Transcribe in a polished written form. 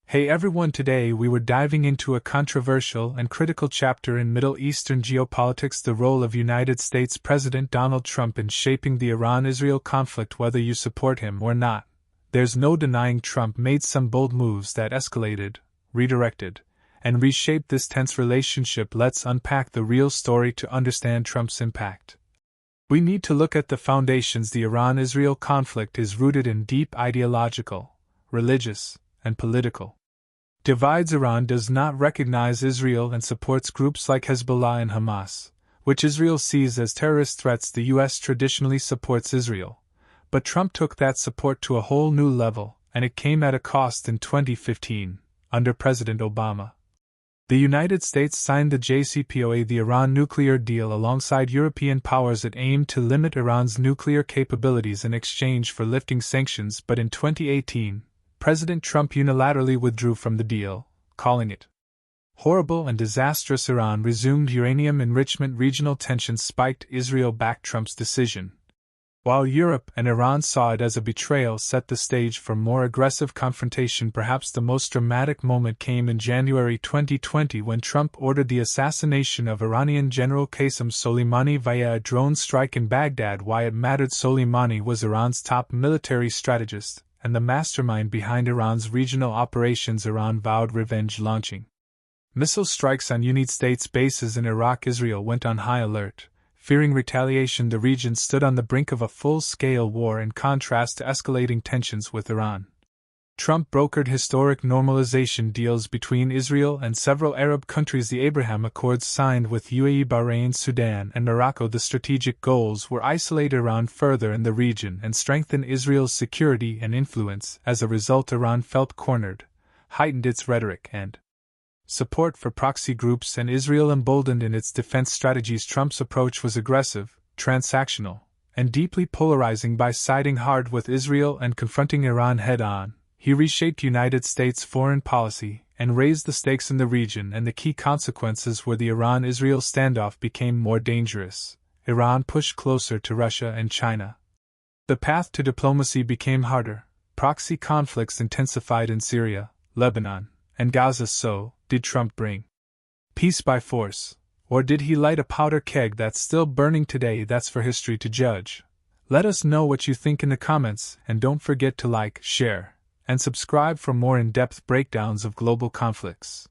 Hey everyone, today we were diving into a controversial and critical chapter in Middle Eastern geopolitics, the role of United States President Donald Trump in shaping the Iran-Israel conflict. Whether you support him or not, there's no denying Trump made some bold moves that escalated, redirected, and reshaped this tense relationship. Let's unpack the real story to understand Trump's impact. We need to look at the foundations. The Iran-Israel conflict is rooted in deep ideological, religious, and political divides. Iran does not recognize Israel and supports groups like Hezbollah and Hamas, which Israel sees as terrorist threats. The U.S. traditionally supports Israel, but Trump took that support to a whole new level, and it came at a cost. In 2015, under President Obama, the United States signed the JCPOA, the Iran nuclear deal, alongside European powers. It aimed to limit Iran's nuclear capabilities in exchange for lifting sanctions, but in 2018, President Trump unilaterally withdrew from the deal, calling it horrible and disastrous. Iran resumed uranium enrichment. Regional tensions spiked. Israel backed Trump's decision, while Europe and Iran saw it as a betrayal. Set the stage for more aggressive confrontation. Perhaps the most dramatic moment came in January 2020 when Trump ordered the assassination of Iranian General Qasem Soleimani via a drone strike in Baghdad. Why it mattered? Soleimani was Iran's top military strategist and the mastermind behind Iran's regional operations. Iran vowed revenge, launching missile strikes on United States bases in Iraq. Israel went on high alert, fearing retaliation. The region stood on the brink of a full-scale war. In contrast to escalating tensions with Iran, Trump brokered historic normalization deals between Israel and several Arab countries. The Abraham Accords, signed with UAE, Bahrain, Sudan, and Morocco. The strategic goals were isolate Iran further in the region and strengthen Israel's security and influence. As a result, Iran felt cornered, heightened its rhetoric and support for proxy groups, and Israel emboldened in its defense strategies. Trump's approach was aggressive, transactional, and deeply polarizing. By siding hard with Israel and confronting Iran head-on, he reshaped United States foreign policy and raised the stakes in the region, and the key consequences were the Iran-Israel standoff became more dangerous. Iran pushed closer to Russia and China. The path to diplomacy became harder. Proxy conflicts intensified in Syria, Lebanon, and Gaza. So, did Trump bring peace by force, or did he light a powder keg that's still burning today? That's for history to judge. Let us know what you think in the comments, and don't forget to like, share, and subscribe for more in-depth breakdowns of global conflicts.